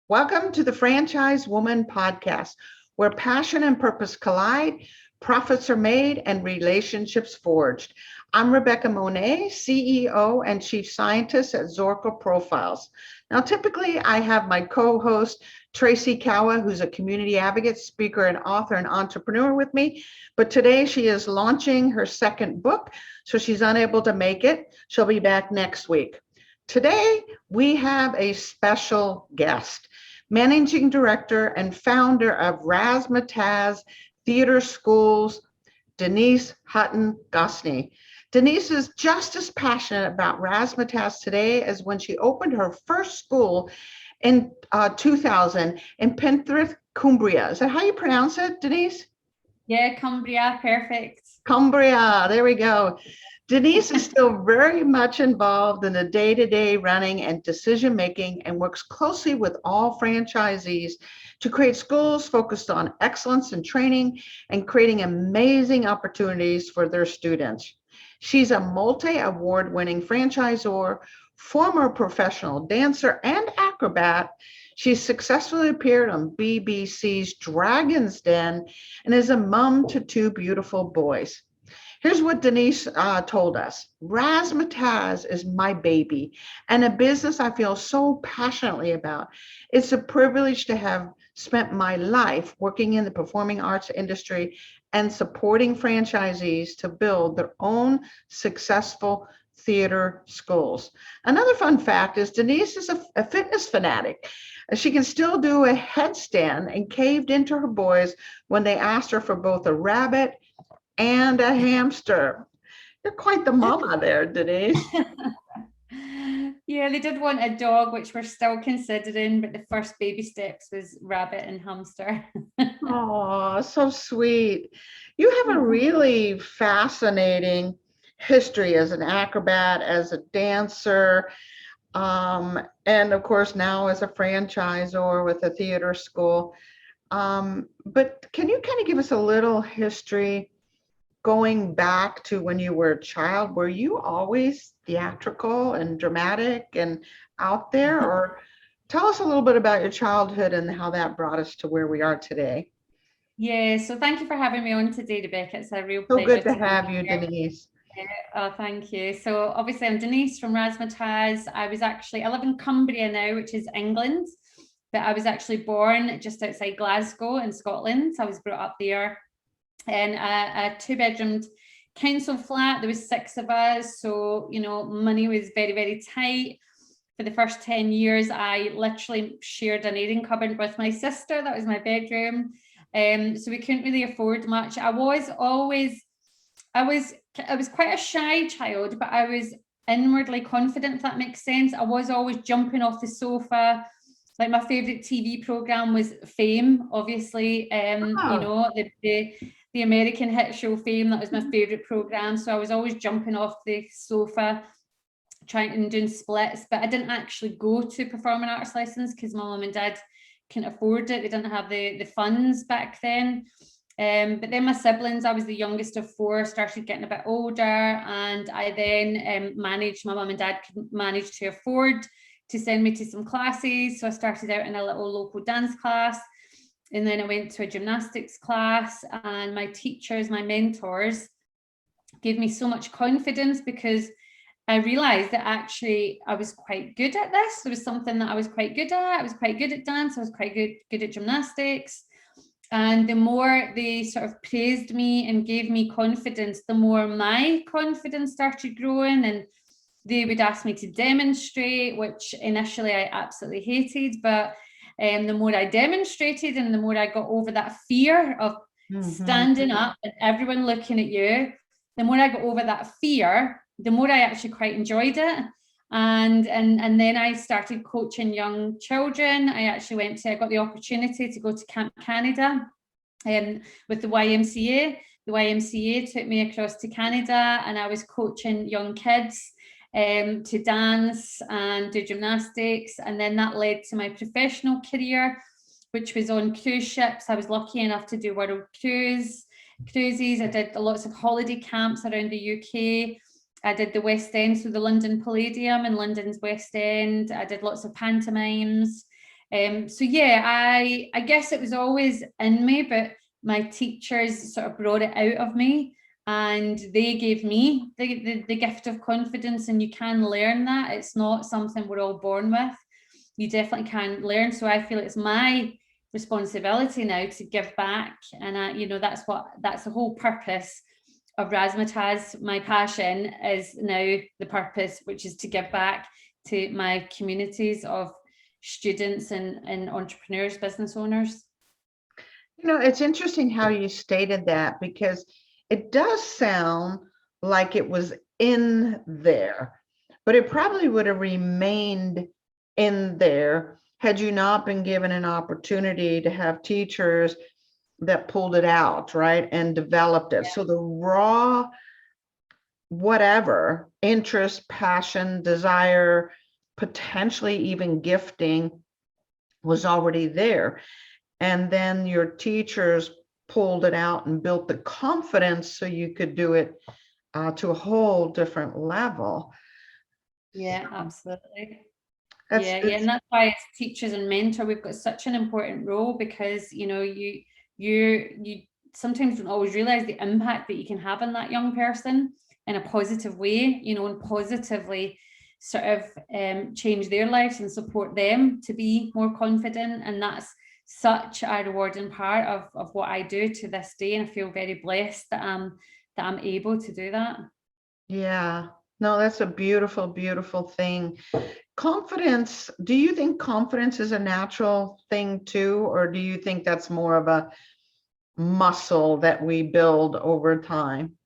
Welcome to the Franchise Woman Podcast, where passion and purpose collide, profits are made, and relationships forged. I'm Rebecca Monet, CEO and Chief Scientist at Zorka Profiles. Now, typically, I have my co-host, Tracy Kawa, who's a community advocate, speaker, and author and entrepreneur with me. But today she is launching her second book, so she's unable to make it. She'll be back next week. Today, we have a special guest, Managing Director and founder of Razzamataz Theatre Schools, Denise Hutton-Gosney. Denise is just as passionate about Razzamataz today as when she opened her first school in 2000 in Penrith, Cumbria. Is that how you pronounce it, Denise? Yeah, Cumbria, perfect. Cumbria, there we go. Denise is still very much involved in the day-to-day running and decision-making and works closely with all franchisees to create schools focused on excellence in training and creating amazing opportunities for their students. She's a multi-award-winning franchisor, former professional dancer, and acrobat. She's successfully appeared on BBC's Dragon's Den and is a mom to two beautiful boys. Here's what Denise told us. Razzamataz is my baby and a business I feel so passionately about. It's a privilege to have spent my life working in the performing arts industry and supporting franchisees to build their own successful theater schools. Another fun fact is Denise is a fitness fanatic. She can still do a headstand and caved into her boys when they asked her for both a rabbit and a hamster. You're quite the mama there, Denise. Yeah, they did want a dog, which we're still considering, but the first baby steps was rabbit and hamster. Oh, so sweet. You have a really fascinating history as an acrobat, as a dancer, and of course now as a franchisor with a theater school. But can you kind of give us a little history going back to when you were a child? Were you always theatrical and dramatic and out there? Or tell us a little bit about your childhood and how that brought us to where we are today. Yeah, so thank you for having me on today, Rebecca. It's a real So pleasure good to to have be you, here. Denise. Oh, thank you. So obviously I'm Denise from Razzamataz. I live in Cumbria now, which is England, but I was actually born just outside Glasgow in Scotland. I was brought up there in a two-bedroomed council flat. There was 6 of us, so money was very, very tight. For the first 10 years, I literally shared an airing cupboard with my sister. That was my bedroom. So we couldn't really afford much. I was quite a shy child, but I was inwardly confident, if that makes sense. I was always jumping off the sofa. Like my favorite TV program was Fame, obviously. The American hit show Fame. That was my favorite program. So I was always jumping off the sofa, trying and doing splits. But I didn't actually go to performing arts lessons because my mum and dad couldn't afford it. They didn't have the funds back then. But then my siblings, I was the youngest of 4, started getting a bit older, and I then my mum and dad could manage to afford to send me to some classes. So I started out in a little local dance class, and then I went to a gymnastics class, and my teachers, my mentors, gave me so much confidence because I realized that actually I was quite good at this. There was something that I was quite good at. I was quite good at dance. I was quite good at gymnastics. And the more they sort of praised me and gave me confidence, the more my confidence started growing, and they would ask me to demonstrate, which initially I absolutely hated, but the more I demonstrated and the more I got over that fear of standing up and everyone looking at you, the more I got over that fear, the more I actually quite enjoyed it. And then I started coaching young children. I got the opportunity to go to Camp Canada with the YMCA. The YMCA took me across to Canada, and I was coaching young kids to dance and do gymnastics. And then that led to my professional career, which was on cruise ships. I was lucky enough to do world cruises. I did lots of holiday camps around the UK. I did the West End, so the London Palladium in London's West End. I did lots of pantomimes. So yeah, I guess it was always in me, but my teachers sort of brought it out of me, and they gave me the gift of confidence, and you can learn that. It's not something we're all born with. You definitely can learn. So I feel it's my responsibility now to give back, and that's the whole purpose of Razzamataz. My passion is now the purpose, which is to give back to my communities of students and entrepreneurs, business owners. It's interesting how you stated that, because it does sound like it was in there, but it probably would have remained in there had you not been given an opportunity to have teachers that pulled it out, right, and developed it. Yeah. So the raw, whatever, interest, passion, desire, potentially even gifting was already there. And then your teachers pulled it out and built the confidence so you could do it to a whole different level. Yeah, absolutely. That's, Yeah, and that's why as teachers and mentor, we've got such an important role, because you sometimes don't always realize the impact that you can have on that young person in a positive way, and positively sort of change their lives and support them to be more confident. And that's such a rewarding part of what I do to this day, and I feel very blessed that I'm able to do that. Yeah, no, that's a beautiful, beautiful thing. Confidence, do you think confidence is a natural thing too, or do you think that's more of a muscle that we build over time?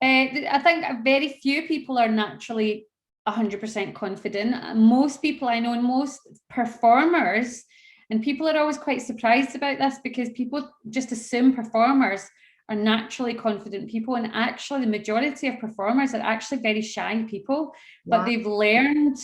I think very few people are naturally 100% confident. Most people I know, and most performers, and people are always quite surprised about this, because people just assume performers are naturally confident people, and actually the majority of performers are actually very shy people. But they've learned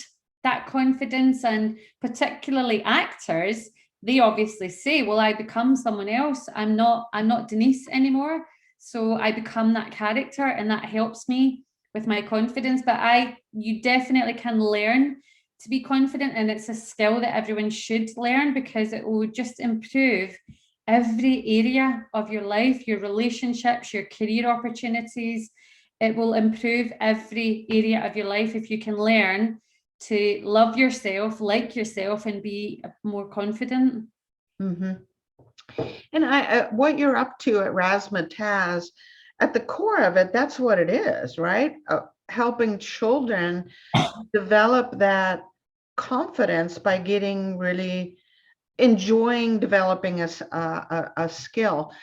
that confidence, and particularly actors, they obviously say, well, I become someone else. I'm not Denise anymore. So I become that character, and that helps me with my confidence. But you definitely can learn to be confident, and it's a skill that everyone should learn, because it will just improve every area of your life, your relationships, your career opportunities. It will improve every area of your life if you can learn to love yourself, like yourself, and be more confident. Mm-hmm. And what you're up to at Razzamataz, at the core of it, that's what it is, right? Helping children develop that confidence by getting really enjoying developing a skill.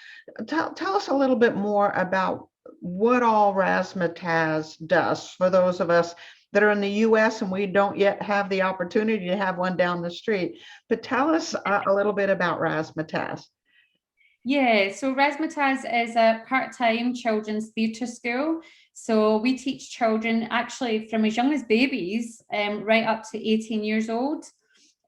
Tell us a little bit more about what all Razzamataz does for those of us that are in the US and we don't yet have the opportunity to have one down the street. But tell us a little bit about Razzamataz. Yeah, so Razzamataz is a part-time children's theatre school. So we teach children actually from as young as babies, right up to 18 years old.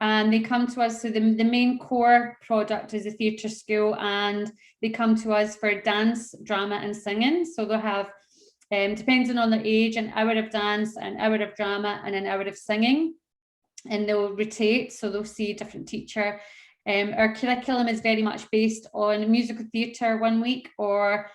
And they come to us, so the main core product is a theatre school, and they come to us for dance, drama and singing. So they'll have, depending on their age, an hour of dance, an hour of drama and an hour of singing. And they'll rotate, so they'll see a different teacher. Our curriculum is very much based on musical theatre one week, or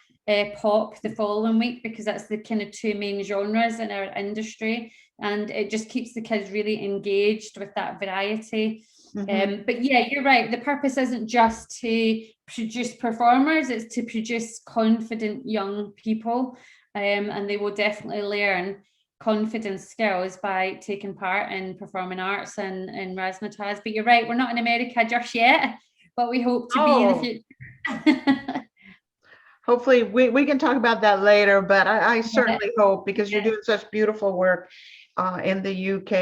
pop the following week, because that's the kind of two main genres in our industry, and it just keeps the kids really engaged with that variety. Mm-hmm. But yeah, you're right, the purpose isn't just to produce performers, it's to produce confident young people, and they will definitely learn confidence skills by taking part in performing arts and Razzamataz. But you're right, we're not in America just yet, but we hope to be in the future. Hopefully we can talk about that later, but I certainly hope, because you're doing such beautiful work in the UK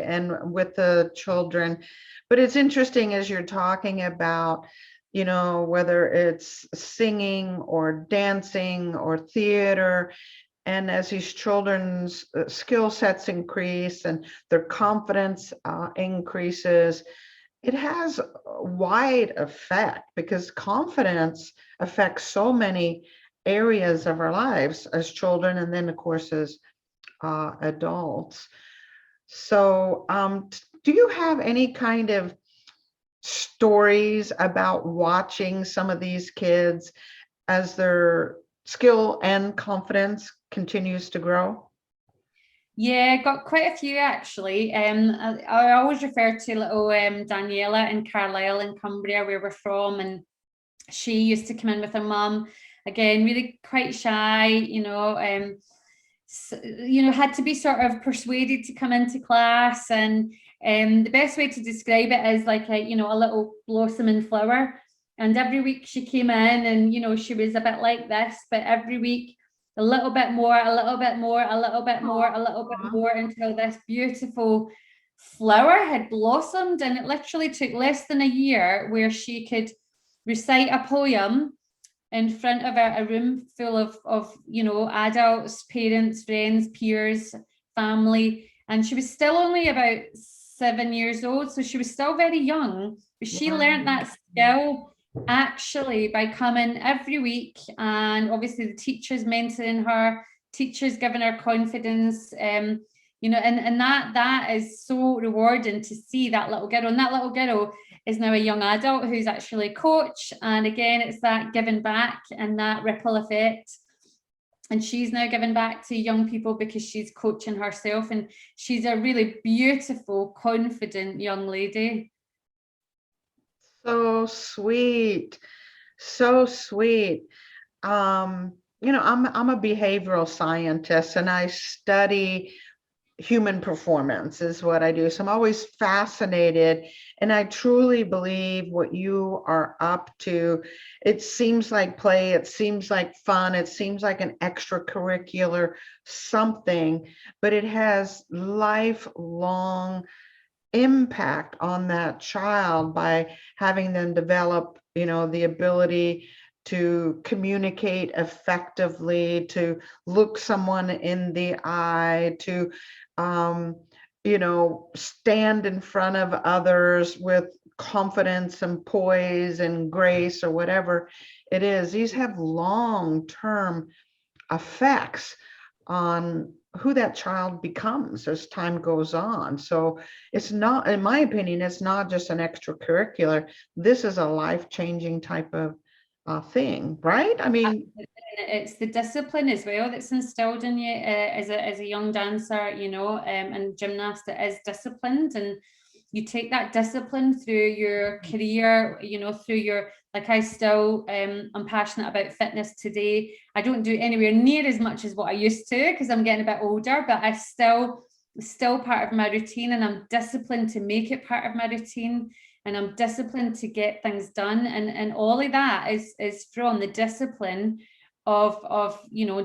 and with the children. But it's interesting as you're talking about, whether it's singing or dancing or theater, and as these children's skill sets increase and their confidence increases, it has a wide effect, because confidence affects so many areas of our lives as children, and then of course as adults. So do you have any kind of stories about watching some of these kids as their skill and confidence continues to grow? Yeah, got quite a few actually. I always refer to little Daniela in Carlisle in Cumbria, where we're from, and she used to come in with her mum. Again, really quite shy, had to be sort of persuaded to come into class. And the best way to describe it is like a little blossoming flower. And every week she came in, and she was a bit like this, but every week a little bit more, a little bit more, a little bit more, a little bit more, until this beautiful flower had blossomed. And it literally took less than a year where she could recite a poem in front of a room full of adults, parents, friends, peers, family. And she was still only about 7 years old, so she was still very young, but she learned that skill actually by coming every week. And obviously the teachers mentoring her, teachers giving her confidence, and that is so rewarding to see that little girl. And that little girl is now a young adult who's actually a coach. And again, it's that giving back and that ripple effect. And she's now giving back to young people because she's coaching herself. And she's a really beautiful, confident young lady. So sweet. So sweet. I'm a behavioral scientist, and I study human performance is what I do. So I'm always fascinated, and I truly believe what you are up to. It seems like play, it seems like fun, it seems like an extracurricular something, but it has lifelong impact on that child by having them develop, the ability to communicate effectively, to look someone in the eye, to stand in front of others with confidence and poise and grace, or whatever it is. These have long-term effects on who that child becomes as time goes on. So it's not, in my opinion, it's not just an extracurricular. This is a life-changing type of thing, right? I mean, it's the discipline as well that's instilled in you as a young dancer, and gymnast. It is disciplined, and you take that discipline through your career, through your, like I still, I'm passionate about fitness today. I don't do anywhere near as much as what I used to because I'm getting a bit older, but I still part of my routine, and I'm disciplined to make it part of my routine, and I'm disciplined to get things done. And all of that is from the discipline of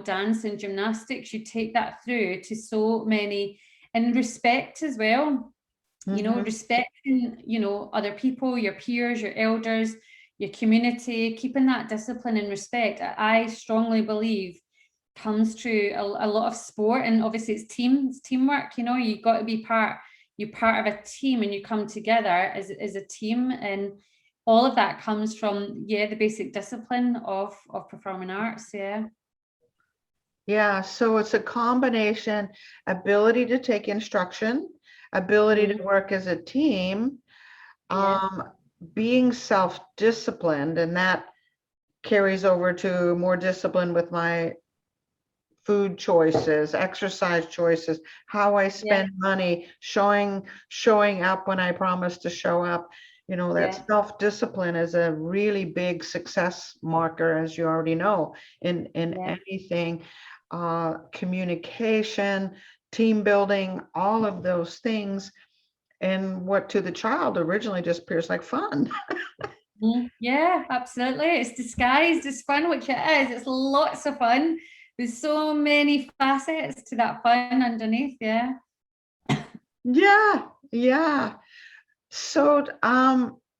dance and gymnastics. You take that through to so many, and respect as well. Respecting, other people, your peers, your elders, your community, keeping that discipline and respect, I strongly believe comes through a lot of sport. And obviously it's teamwork. You've got to be you're part of a team, and you come together as a team. And all of that comes from, the basic discipline of performing arts. Yeah, so it's a combination: ability to take instruction, ability to work as a team, being self-disciplined, and that carries over to more discipline with my food choices, exercise choices, how I spend money, showing up when I promise to show up. That self-discipline is a really big success marker, as you already know, in anything, communication, team building, all of those things. And what to the child originally just appears like fun. Yeah, absolutely. It's disguised as fun, which it is. It's lots of fun. There's so many facets to that fun underneath. Yeah. So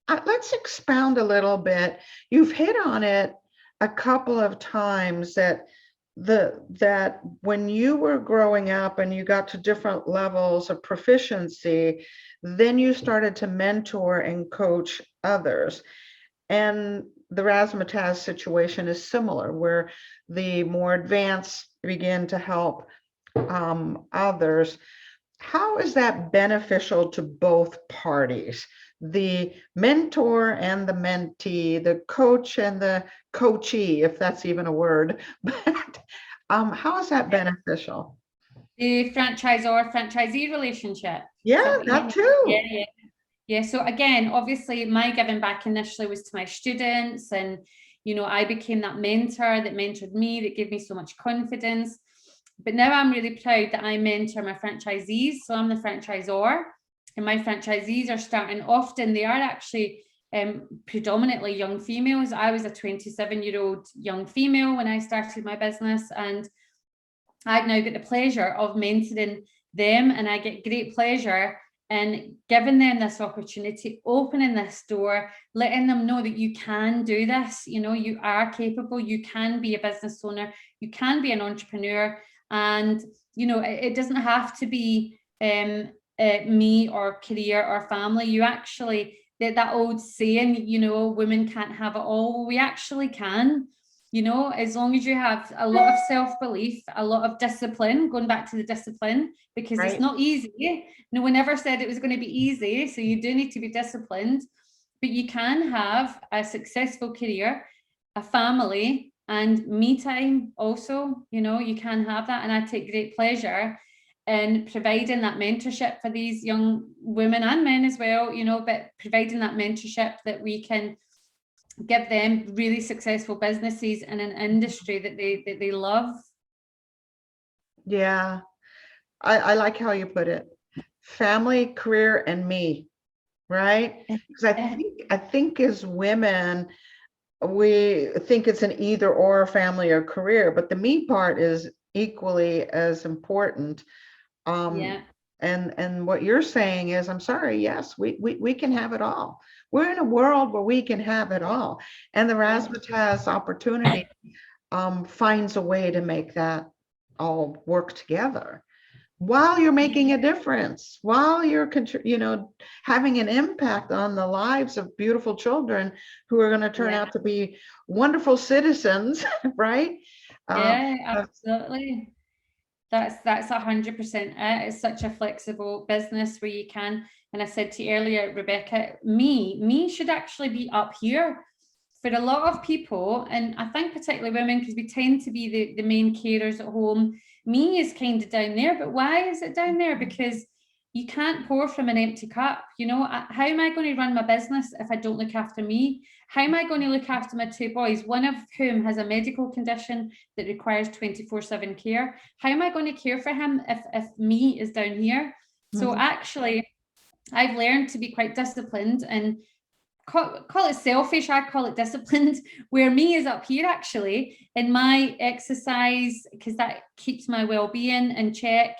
let's expound a little bit. You've hit on it a couple of times that when you were growing up and you got to different levels of proficiency, then you started to mentor and coach others. And the Razzamataz situation is similar, where the more advanced begin to help others. How is that beneficial to both parties? the mentor and the mentee, the coach and the coachee, if that's even a word. But how is that beneficial? The franchisor-franchisee relationship. Is Yeah, what you that mean? too. Yeah. Yeah, so again, obviously my giving back initially was to my students, and I became that mentor that mentored me, that gave me so much confidence. But now I'm really proud that I mentor my franchisees. So I'm the franchisor, and my franchisees are starting, often they are actually predominantly young females. I was a 27-year-old young female when I started my business, and I've now got the pleasure of mentoring them, and I get great pleasure in giving them this opportunity, opening this door, letting them know that you can do this. You are capable, you can be a business owner, you can be an entrepreneur, and it doesn't have to be me or career or family. You actually, that old saying, women can't have it all. We actually can. As long as you have a lot of self-belief, a lot of discipline, going back to the discipline, because it's not easy. No one ever said it was going to be easy. So you do need to be disciplined, but you can have a successful career, a family, and me time also. You can have that. And I take great pleasure in providing that mentorship for these young women and men as well, but providing that mentorship that we can give them really successful businesses in an industry that they love. Yeah, I like how you put it. Family, career, and me, right? Because I think as women, we think it's an either or, family or career, but the me part is equally as important. And what you're saying is, I'm sorry, yes, we can have it all. We're in a world where we can have it all. And the Razzamataz opportunity finds a way to make that all work together while you're making a difference, while you're having an impact on the lives of beautiful children who are going to turn out to be wonderful citizens, right? Yeah, absolutely. That's 100% it. It's such a flexible business where you can, and I said to you earlier, Rebecca, me should actually be up here. For a lot of people, and I think particularly women, because we tend to be the main carers at home, me is kind of down there. But why is it down there? Because you can't pour from an empty cup. How am I going to run my business if I don't look after me? How am I going to look after my two boys, one of whom has a medical condition that requires 24/7 care? How am I going to care for him if me is down here? So actually, I've learned to be quite disciplined, and call it selfish, I call it disciplined, where me is up here actually in my exercise, because that keeps my well-being in check.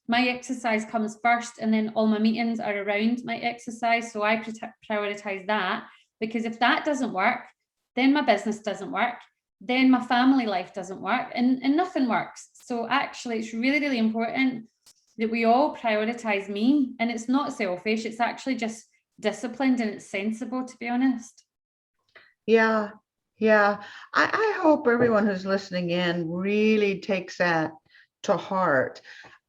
My exercise comes first, and then all my meetings are around my exercise. So I prioritize that, because if that doesn't work, then my business doesn't work, then my family life doesn't work, and nothing works. So actually, it's really, really important that we all prioritize me, and it's not selfish, it's actually just disciplined, and it's sensible, to be honest. Yeah. I hope everyone who's listening in really takes that to heart.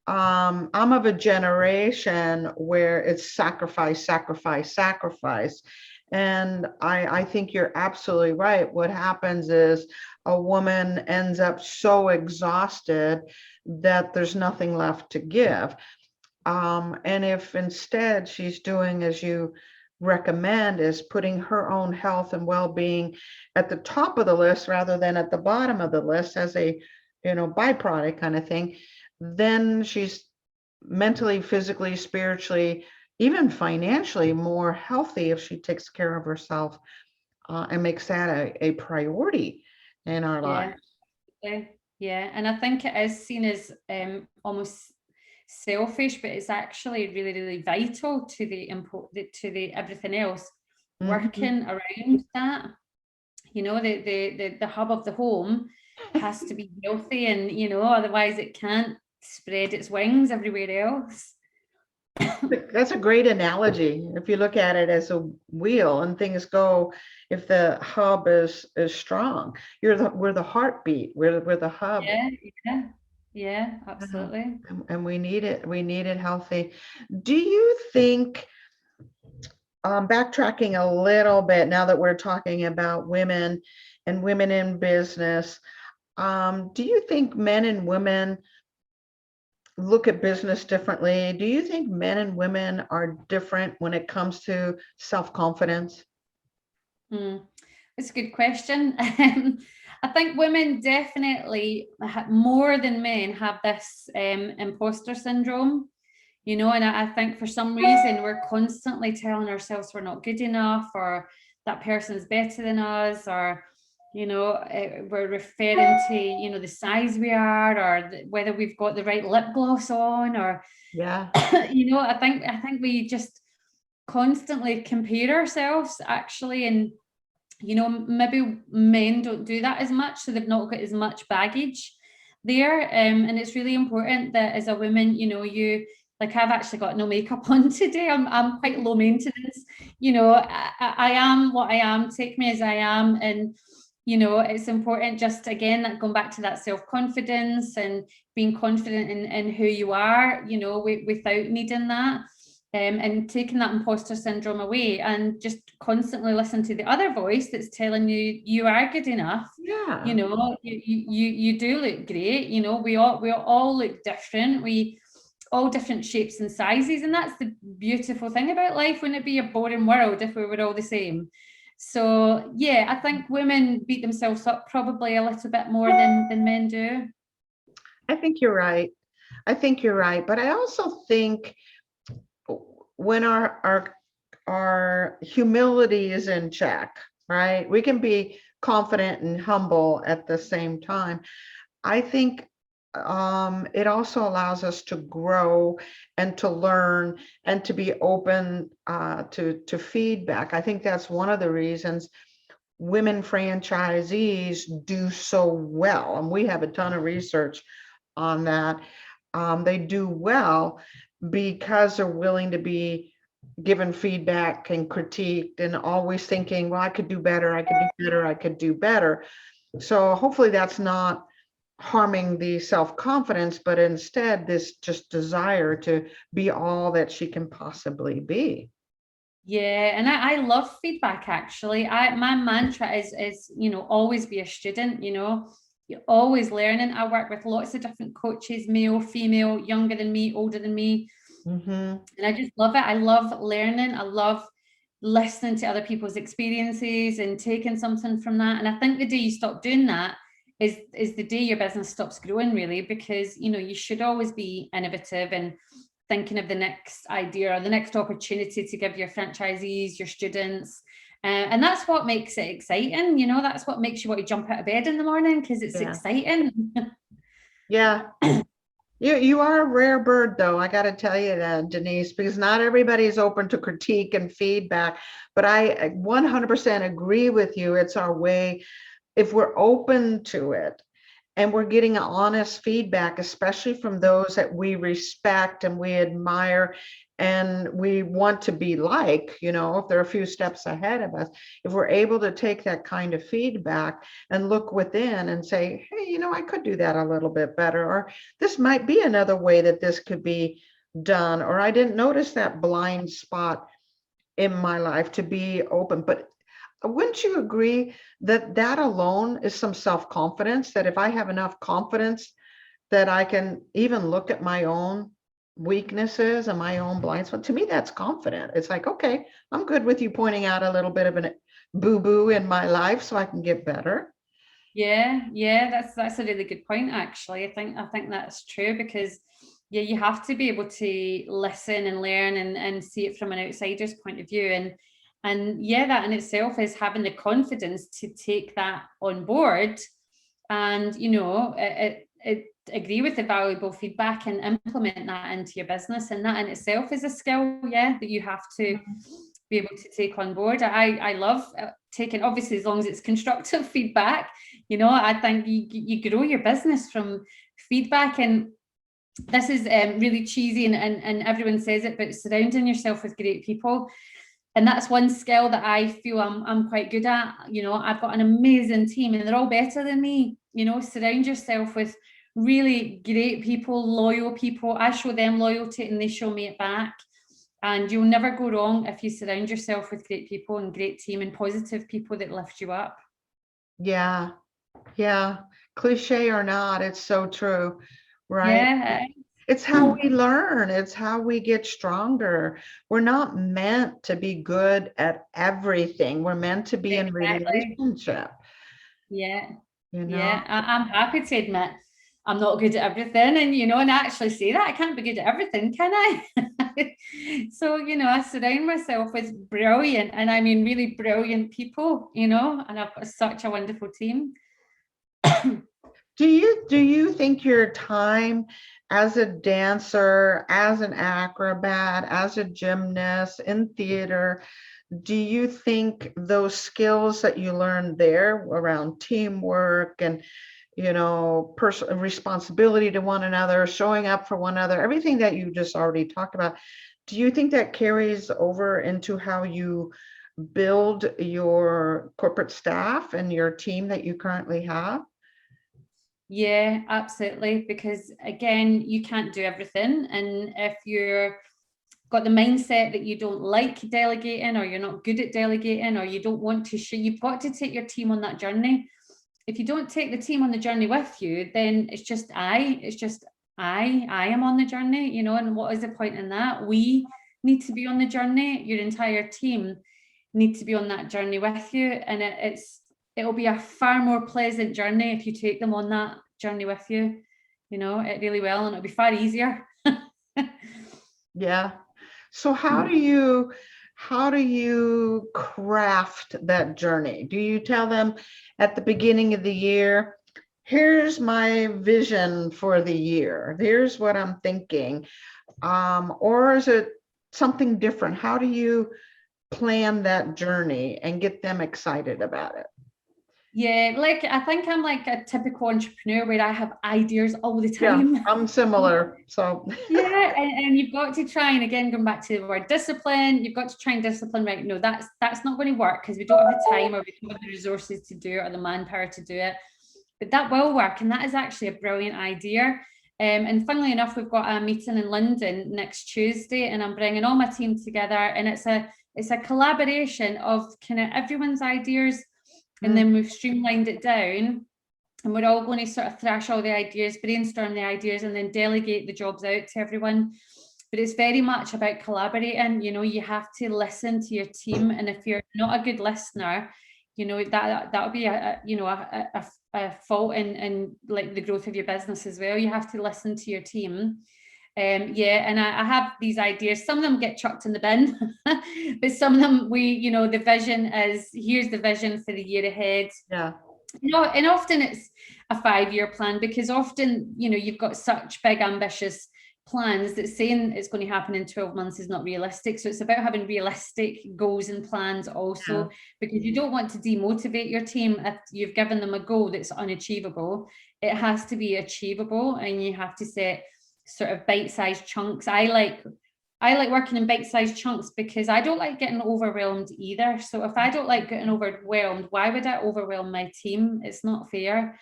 I'm of a generation where it's sacrifice. And I think you're absolutely right. What happens is a woman ends up so exhausted that there's nothing left to give. And if instead she's doing as you recommend, is putting her own health and well-being at the top of the list rather than at the bottom of the list as a byproduct kind of thing, then she's mentally, physically, spiritually, even financially more healthy if she takes care of herself and makes that a priority in our lives. Yeah, and I think it is seen as almost selfish, but it's actually really, really vital to the everything else working around that. The hub of the home has to be healthy, and otherwise it can't spread its wings everywhere else. That's a great analogy. If you look at it as a wheel and things go, if the hub is strong, we're the heartbeat, we're the hub. Yeah, absolutely. And we need it healthy. Do you think backtracking a little bit now that we're talking about women and women in business, do you think men and women look at business differently? Do you think men and women are different when it comes to self-confidence? That's a good question. I think women definitely more than men have this imposter syndrome, and I think for some reason we're constantly telling ourselves we're not good enough, or that person's better than us, or we're referring to the size we are, or whether we've got the right lip gloss on, or Yeah. I think we just constantly compare ourselves actually, and maybe men don't do that as much, so they've not got as much baggage there, and it's really important that as a woman, you like, I've actually got no makeup on today. I'm quite low maintenance. I am what I am. Take me as I am, and it's important, just again, that going back to that self-confidence and being confident in who you are, without needing that. And taking that imposter syndrome away, and just constantly listen to the other voice that's telling you you are good enough. Yeah. You do look great. We all look different. We all different shapes and sizes, and that's the beautiful thing about life. Wouldn't it be a boring world if we were all the same? So yeah, I think women beat themselves up probably a little bit more than men do. I think you're right. But I also think when our humility is in check, right? We can be confident and humble at the same time. I think it also allows us to grow and to learn and to be open to feedback. I think that's one of the reasons women franchisees do so well, and we have a ton of research on that. They do well because they're willing to be given feedback and critiqued, and always thinking, well, I could do better, I could do better. So hopefully that's not harming the self-confidence, but instead this just desire to be all that she can possibly be. Yeah, and I love feedback actually. My mantra is always be a student. You're always learning. I work with lots of different coaches, male, female, younger than me, older than me. And I just love it. I love learning. I love listening to other people's experiences and taking something from that. And I think the day you stop doing that is the day your business stops growing, really, because you should always be innovative and thinking of the next idea or the next opportunity to give your franchisees, your students. And that's what makes it exciting. That's what makes you want to jump out of bed in the morning, because it's exciting. Yeah. You are a rare bird, though. I got to tell you that, Denise, because not everybody is open to critique and feedback. But I 100% agree with you. It's our way. If we're open to it and we're getting honest feedback, especially from those that we respect and we admire and we want to be like, if they're a few steps ahead of us, if we're able to take that kind of feedback and look within and say, hey, I could do that a little bit better, or this might be another way that this could be done, or I didn't notice that blind spot in my life, to be open. But wouldn't you agree that that alone is some self-confidence, that if I have enough confidence that I can even look at my own weaknesses and my own blind spot, to me, that's confident. It's like, okay, I'm good with you pointing out a little bit of a boo-boo in my life so I can get better. Yeah, that's a really good point, actually. I think that's true, because you have to be able to listen and learn and see it from an outsider's point of view. And that in itself is having the confidence to take that on board and, agree with the valuable feedback and implement that into your business. And that in itself is a skill, that you have to be able to take on board. I love taking, obviously, as long as it's constructive feedback. I think you grow your business from feedback. And this is really cheesy and everyone says it, but surrounding yourself with great people. And that's one skill that I feel I'm quite good at. I've got an amazing team and they're all better than me. Surround yourself with really great people, loyal people. I show them loyalty and they show me it back. And you'll never go wrong if you surround yourself with great people and great team and positive people that lift you up. Yeah. Yeah. Cliche or not, it's so true, right? Yeah. It's how we learn. It's how we get stronger. We're not meant to be good at everything. We're meant to be in Exactly. relationship, Yeah. you know? Yeah. I'm happy to admit I'm not good at everything. And, and I actually say that I can't be good at everything, can I? So, I surround myself with brilliant, and I mean really brilliant people, and I've got such a wonderful team. Do you think your time as a dancer, as an acrobat, as a gymnast in theater, do you think those skills that you learned there around teamwork and personal responsibility to one another, showing up for one another, everything that you just already talked about, do you think that carries over into how you build your corporate staff and your team that you currently have? Yeah, absolutely. Because again, you can't do everything. And if you're got the mindset that you don't like delegating, or you're not good at delegating, or you don't want to share, you've got to take your team on that journey. If you don't take the team on the journey with you, then it's just I am on the journey, and what is the point in that? We need to be on the journey. Your entire team need to be on that journey with you. And it'll be a far more pleasant journey if you take them on that journey with you. It really will, and it'll be far easier. Yeah. So how do you craft that journey? Do you tell them at the beginning of the year, here's my vision for the year, here's what I'm thinking, or is it something different? How do you plan that journey and get them excited about it? Yeah, I think I'm like a typical entrepreneur where I have ideas all the Yeah, time. I'm similar. So Yeah, and you've got to try, and again, going back to the word discipline, you've got to try and discipline, right? No, that's not going to work because we don't have the time, or we don't have the resources to do it, or the manpower to do it. But that will work, and that is actually a brilliant idea. And funnily enough, we've got a meeting in London next Tuesday, and I'm bringing all my team together, and it's a collaboration of kind of everyone's ideas, and then we've streamlined it down, and we're all going to sort of thrash all the ideas, brainstorm the ideas, and then delegate the jobs out to everyone. But it's very much about collaborating. You have to listen to your team, and if you're not a good listener, that'll be a fault in like the growth of your business as well. You have to listen to your team. And I have these ideas. Some of them get chucked in the bin, but some of them the vision is, here's the vision for the year ahead. yeah. And often it's a 5-year plan, because often, you've got such big, ambitious plans that saying it's going to happen in 12 months is not realistic. So it's about having realistic goals and plans also, because you don't want to demotivate your team if you've given them a goal that's unachievable. It has to be achievable, and you have to set sort of bite-sized chunks. I like working in bite-sized chunks because I don't like getting overwhelmed either. So if I don't like getting overwhelmed, why would I overwhelm my team? It's not fair.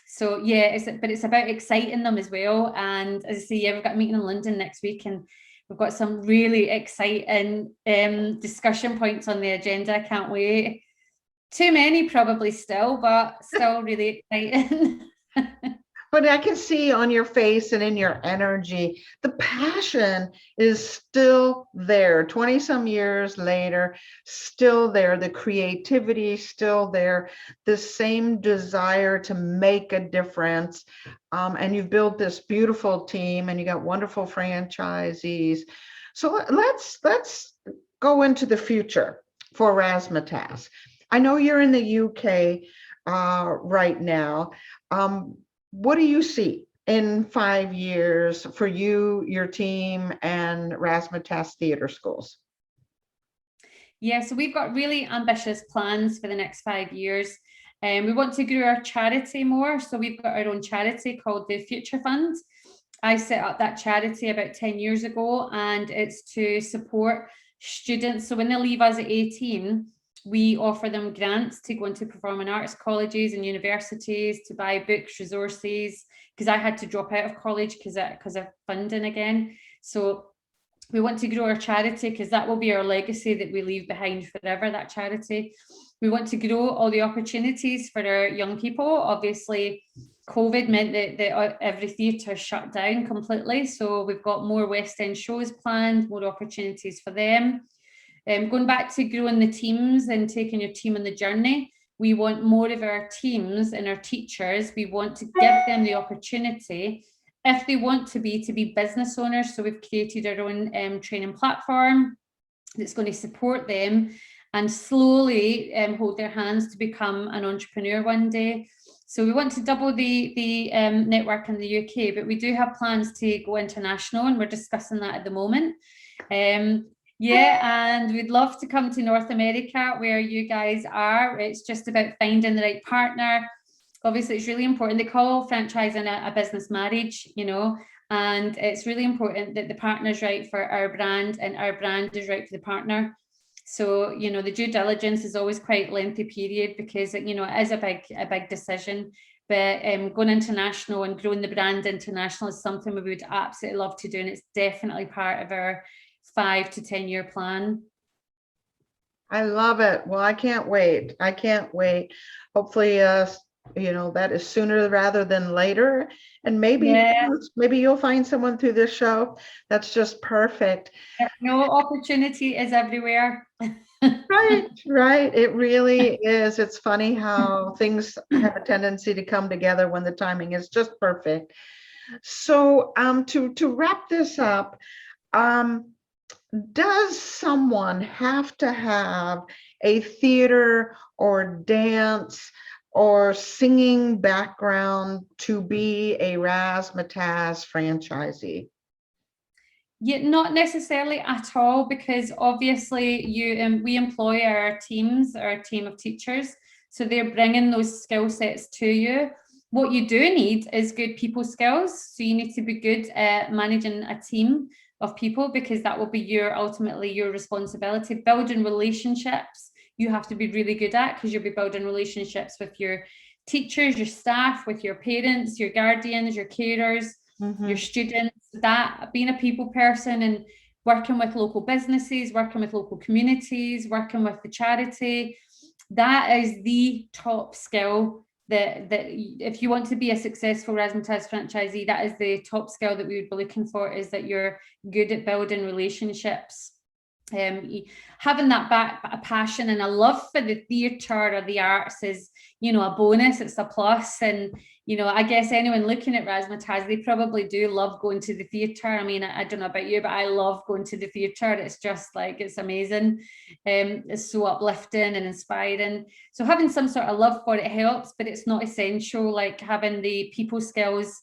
So yeah, it's about exciting them as well. And as I say, yeah, we've got a meeting in London next week, and we've got some really exciting discussion points on the agenda. I can't wait. Too many probably still, but still really exciting. But I can see on your face and in your energy, the passion is still there. 20 some years later, still there. The creativity still there. The same desire to make a difference. And you've built this beautiful team, and you got wonderful franchisees. So let's go into the future for Razzamataz. I know you're in the UK right now. What do you see in 5 years for you, your team, and Razzamataz Theatre Schools? Yeah, so we've got really ambitious plans for the next 5 years. We want to grow our charity more. So we've got our own charity called the Future Fund. I set up that charity about 10 years ago, and it's to support students. So when they leave us at 18, we offer them grants to go into performing arts colleges and universities, to buy books, resources, because I had to drop out of college because of funding again. So We want to grow our charity because that will be our legacy that we leave behind forever, that charity. We want to grow all the opportunities for our young people. Obviously, COVID meant that every theatre shut down completely. So we've got more West End shows planned, more opportunities for them. Going back to growing the teams and taking your team on the journey, we want more of our teams and our teachers. We want to give them the opportunity, if they want to be business owners. So we've created our own training platform that's going to support them and slowly hold their hands to become an entrepreneur one day. So we want to double the network in the UK, but we do have plans to go international, and we're discussing that at the moment. Yeah, and we'd love to come to North America where you guys are. It's just about finding the right partner. Obviously, it's really important. They call franchising a business marriage, you know, and it's really important that the partner's right for our brand and our brand is right for the partner. So, you know, the due diligence is always quite a lengthy period because, you know, it is a big decision. But going international and growing the brand international is something we would absolutely love to do. And it's definitely part of our 5 to 10 year plan. I love it. Well, I can't wait. I can't wait. Hopefully, you know, that is sooner rather than later. And maybe, maybe you'll find someone through this show. That's just perfect. No, opportunity is everywhere. Right. It really is. It's funny how things have a tendency to come together when the timing is just perfect. So, to wrap this up, does someone have to have a theater or dance or singing background to be a Razzamataz franchisee? Yeah, not necessarily at all, because obviously we employ our teams, our team of teachers, so they're bringing those skill sets to you. What you do need is good people skills. So you need to be good at managing a team of people, because that will be ultimately your responsibility. Building relationships, you have to be really good at, because you'll be building relationships with your teachers, your staff, with your parents, your guardians, your carers, your students. That being a people person and working with local businesses, working with local communities, working with the charity, that is the top skill that if you want to be a successful Razzamataz franchisee, that is the top skill that we would be looking for, is that you're good at building relationships. Having that a passion and a love for the theatre or the arts is, you know, a bonus. It's a plus. And, you know, I guess anyone looking at Razzamataz, they probably do love going to the theatre. I mean, I don't know about you, but I love going to the theatre. It's just like, it's amazing. It's so uplifting and inspiring. So having some sort of love for it helps, but it's not essential. Like having the people skills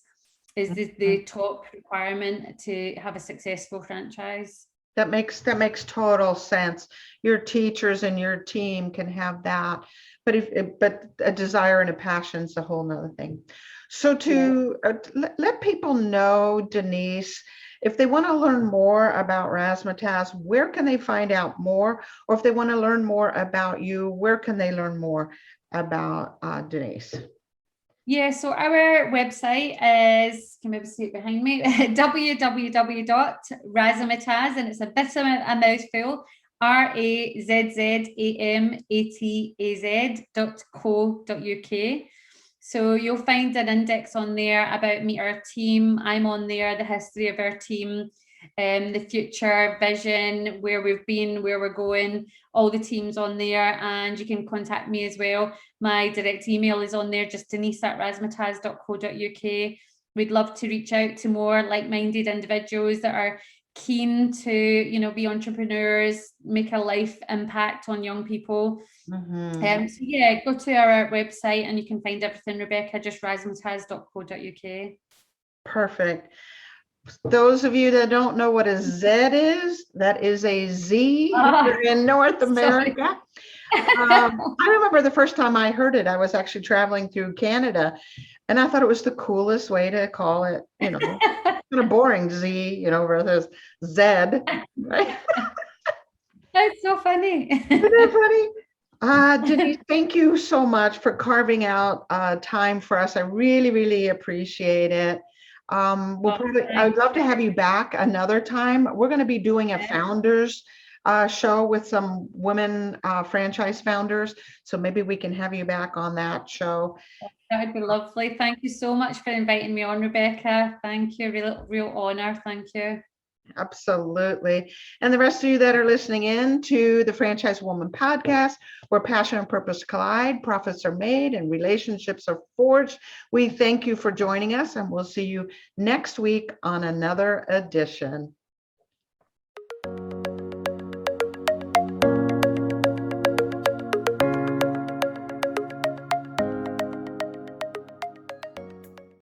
is the top requirement to have a successful franchise. That makes total sense. Your teachers and your team can have that, but but a desire and a passion is a whole nother thing. So to let people know, Denise, if they want to learn more about Razzamataz, where can they find out more? Or if they want to learn more about you, where can they learn more about Denise? Yeah, so our website is, can maybe see it behind me, www.razzamataz, and it's a bit of a mouthful, RAZZAMATAZ.co.uk. So you'll find an index on there about meet our team. I'm on there, the history of our team, the future vision, where we've been, where we're going, all the teams on there, and you can contact me as well. My direct email is on there, just denise@razzamataz.co.uk. We'd love to reach out to more like-minded individuals that are keen to, you know, be entrepreneurs, make a life impact on young people. So yeah, go to our website and you can find everything, Rebecca, just razzamataz.co.uk. Perfect. Those of you that don't know what a Z is, that is a Z in North America. I remember the first time I heard it, I was actually traveling through Canada, and I thought it was the coolest way to call it, you know, kind of boring Z, you know, versus Z. Right? That's so funny. Isn't that funny? Denise, thank you so much for carving out time for us. I really, really appreciate it. I would love to have you back another time. We're going to be doing a founders show with some women franchise founders. So maybe we can have you back on that show. That would be lovely. Thank you so much for inviting me on, Rebecca. Thank you. Real honor. Thank you. Absolutely. And the rest of you that are listening in to the Franchise Woman podcast, where passion and purpose collide, profits are made, and relationships are forged. We thank you for joining us, and we'll see you next week on another edition.